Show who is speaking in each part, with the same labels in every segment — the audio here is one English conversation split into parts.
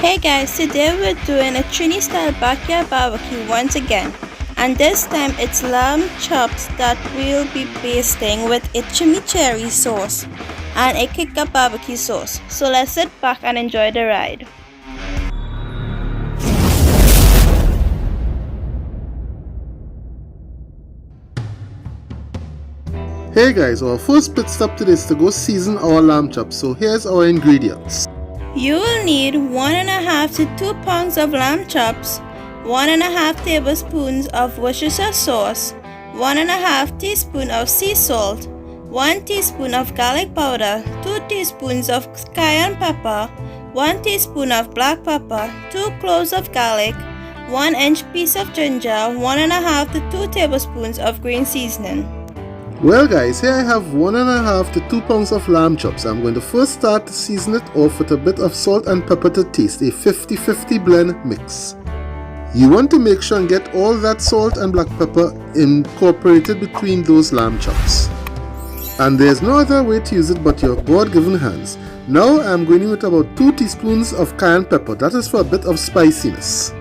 Speaker 1: Hey guys, today we're doing a Trini style backyard barbecue once again, and this time it's lamb chops that we'll be basting with a chimichurri sauce and a kick-up barbecue sauce. So let's sit back and enjoy the ride.
Speaker 2: Hey guys, our first pit stop today is to go season our lamb chops. So here's our ingredients.
Speaker 1: You will need 1.5 to 2 pounds of lamb chops, 1.5 tablespoons of Worcestershire sauce, 1.5 teaspoon of sea salt, 1 teaspoon of garlic powder, 2 teaspoons of cayenne pepper, 1 teaspoon of black pepper, 2 cloves of garlic, 1-inch piece of ginger, 1.5 to 2 tablespoons of green seasoning.
Speaker 2: Well guys, here I have 1.5 to 2 pounds of lamb chops. I'm going to first start to season it off with a bit of salt and pepper to taste, a 50-50 blend mix. You want to make sure and get all that salt and black pepper incorporated between those lamb chops. And there's no other way to use it but your God-given hands. Now I'm going in with about 2 teaspoons of cayenne pepper. That is for a bit of spiciness.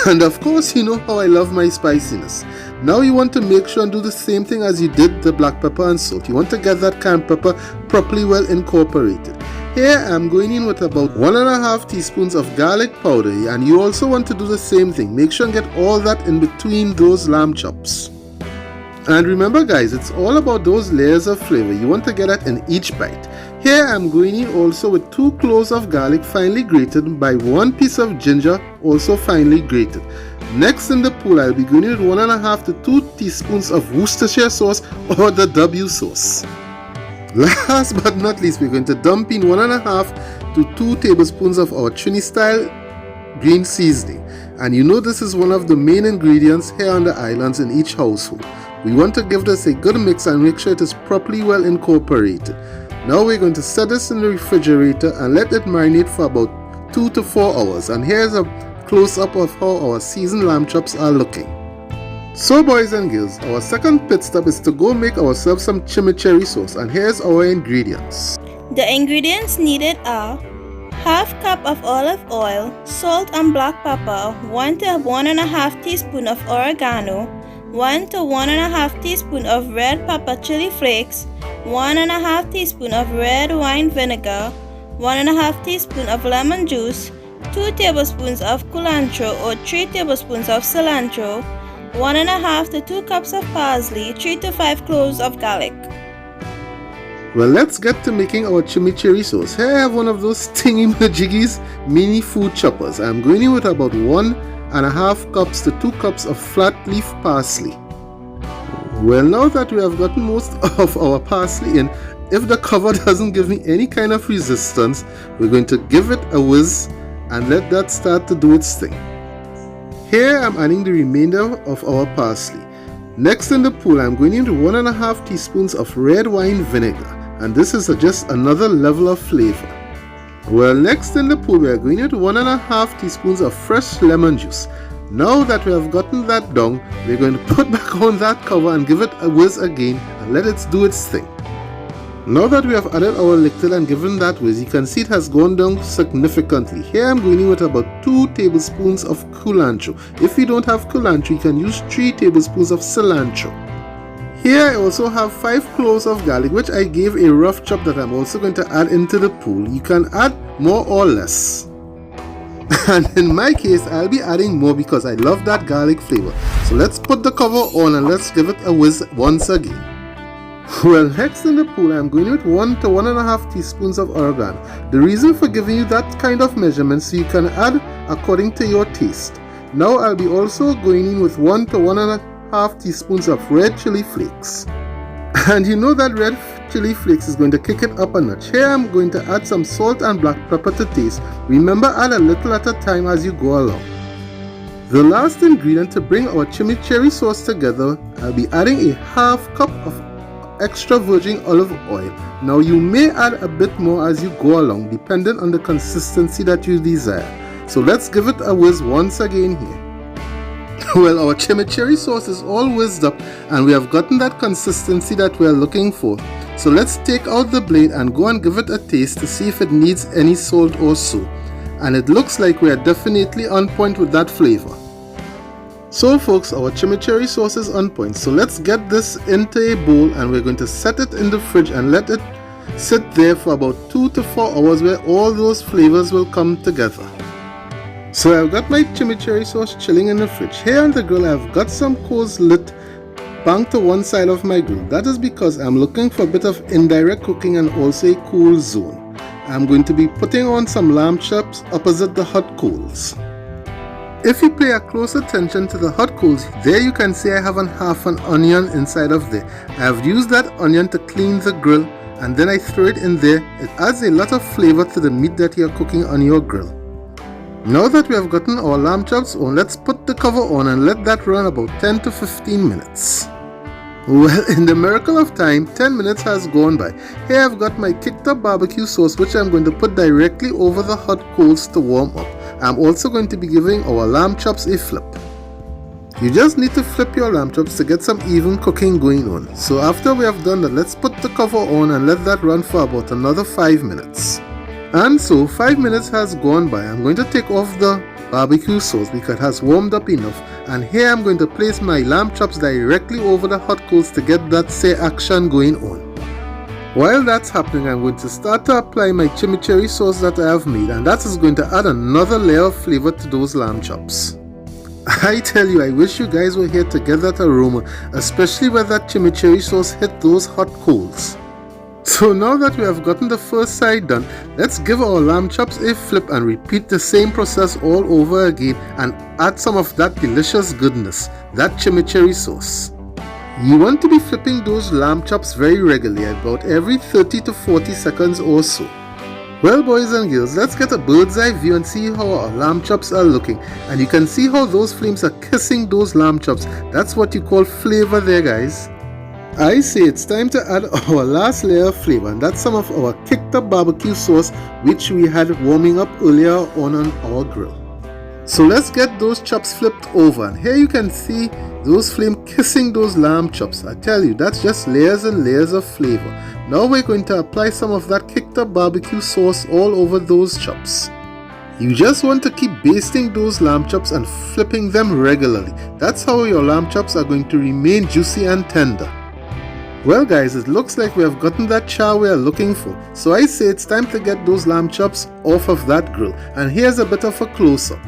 Speaker 2: And of course you know how I love my spiciness. Now you want to make sure and do the same thing as you did the black pepper and salt. You want to get that cayenne pepper properly well incorporated. Here I'm going in with about 1.5 teaspoons of garlic powder, and you also want to do the same thing. Make sure and get all that in between those lamb chops. And remember guys, it's all about those layers of flavor. You want to get that in each bite. Here I'm going in also with 2 cloves of garlic finely grated by 1 piece of ginger also finely grated. Next in the pool I'll be going in with 1.5 to 2 teaspoons of Worcestershire sauce or the W sauce. Last but not least, we're going to dump in 1.5 to 2 tablespoons of our Trini style green seasoning. And you know this is one of the main ingredients here on the islands in each household. We want to give this a good mix and make sure it is properly well incorporated. Now we're going to set this in the refrigerator and let it marinate for about 2 to 4 hours. And here's a close-up of how our seasoned lamb chops are looking. So boys and girls, our second pit stop is to go make ourselves some chimichurri sauce, and here's our ingredients.
Speaker 1: The ingredients needed are half cup of olive oil, salt and black pepper, 1 to 1.5 teaspoon of oregano, 1 to 1.5 teaspoon of red pepper chili flakes, 1.5 teaspoon of red wine vinegar, 1.5 teaspoon of lemon juice, 2 tablespoons of culantro or 3 tablespoons of cilantro, 1.5 to 2 cups of parsley, 3 to 5 cloves of garlic.
Speaker 2: Well, let's get to making our chimichurri sauce. Here I have one of those thingy-majiggies mini food choppers. I'm going in with about 1.5 cups to 2 cups of flat leaf parsley. Well, now that we have gotten most of our parsley in, if the cover doesn't give me any kind of resistance, we're going to give it a whiz and let that start to do its thing. Here I'm adding the remainder of our parsley. Next in the pool I'm going into 1.5 teaspoons of red wine vinegar, and this is just another level of flavor. Well, next in the pool we are going into 1.5 teaspoons of fresh lemon juice. Now that we have gotten that down, we're going to put back on that cover and give it a whiz again and let it do its thing. Now that we have added our liquid and given that whiz, you can see it has gone down significantly. Here I'm going in with about 2 tablespoons of culantro. If you don't have culantro, you can use 3 tablespoons of cilantro. Here I also have 5 cloves of garlic, which I gave a rough chop that I'm also going to add into the pool. You can add more or less. And in my case, I'll be adding more because I love that garlic flavor. So let's put the cover on and let's give it a whiz once again. Well, next in the pool, I'm going with 1 to 1.5 teaspoons of oregano. The reason for giving you that kind of measurement so you can add according to your taste. Now I'll be also going in with 1 to 1.5 teaspoons of red chili flakes. And you know that red chili flakes is going to kick it up a notch. Here I'm going to add some salt and black pepper to taste. Remember, add a little at a time as you go along. The last ingredient to bring our chimichurri sauce together, I'll be adding a half cup of extra virgin olive oil. Now you may add a bit more as you go along depending on the consistency that you desire. So let's give it a whiz once again here. Well, our chimichurri sauce is all whizzed up and we have gotten that consistency that we are looking for. So let's take out the blade and go and give it a taste to see if it needs any salt or so. and it looks like we are definitely on point with that flavor. So folks, our chimichurri sauce is on point, so let's get this into a bowl and we're going to set it in the fridge and let it sit there for about 2 to 4 hours where all those flavors will come together. So I've got my chimichurri sauce chilling in the fridge. Here on the grill I've got some coals lit banked to one side of my grill. That is because I'm looking for a bit of indirect cooking and also a cool zone. I'm going to be putting on some lamb chops opposite the hot coals. If you pay a close attention to the hot coals, there you can see I have half an onion inside of there. I have used that onion to clean the grill and then I throw it in there. It adds a lot of flavor to the meat that you're cooking on your grill. Now that we have gotten our lamb chops on, let's put the cover on and let that run about 10 to 15 minutes. Well, in the miracle of time, 10 minutes has gone by. Here I've got my kicked up barbecue sauce which I'm going to put directly over the hot coals to warm up. I'm also going to be giving our lamb chops a flip. You just need to flip your lamb chops to get some even cooking going on. So after we have done that, let's put the cover on and let that run for about another 5 minutes. And so 5 minutes has gone by. I'm going to take off the barbecue sauce because it has warmed up enough, and here I'm going to place my lamb chops directly over the hot coals to get that action going on. While that's happening, I'm going to start to apply my chimichurri sauce that I have made, and that is going to add another layer of flavor to those lamb chops. I tell you, I wish you guys were here to get that aroma, especially where that chimichurri sauce hit those hot coals. So now that we have gotten the first side done, let's give our lamb chops a flip and repeat the same process all over again and add some of that delicious goodness, that chimichurri sauce. You want to be flipping those lamb chops very regularly, about every 30 to 40 seconds or so. Well boys and girls, let's get a bird's eye view and see how our lamb chops are looking. And you can see how those flames are kissing those lamb chops. That's what you call flavor there, guys. I say it's time to add our last layer of flavor, and that's some of our kicked up barbecue sauce which we had warming up earlier on our grill. So let's get those chops flipped over, and here you can see those flames kissing those lamb chops. I tell you, that's just layers and layers of flavor. Now we're going to apply some of that kicked up barbecue sauce all over those chops. You just want to keep basting those lamb chops and flipping them regularly. That's how your lamb chops are going to remain juicy and tender. Well guys, it looks like we have gotten that char we are looking for. So I say it's time to get those lamb chops off of that grill. And here's a bit of a close-up.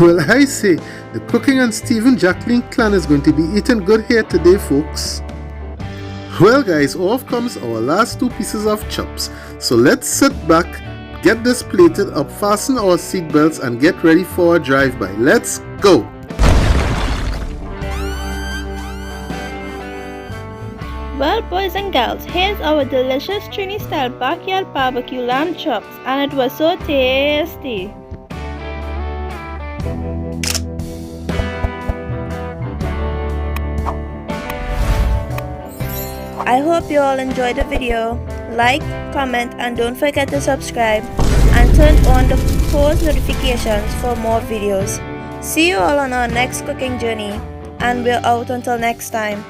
Speaker 2: Well, I say the cooking and Stephen Jacqueline clan is going to be eating good here today, folks. Well guys, off comes our last 2 pieces of chops. So let's sit back, get this plated up, fasten our seat belts and get ready for a drive-by. Let's go!
Speaker 1: Well boys and girls, here's our delicious Trini style backyard barbecue lamb chops, and it was so tasty. I hope you all enjoyed the video. Like, comment and don't forget to subscribe and turn on the post notifications for more videos. See you all on our next cooking journey, and we're out until next time.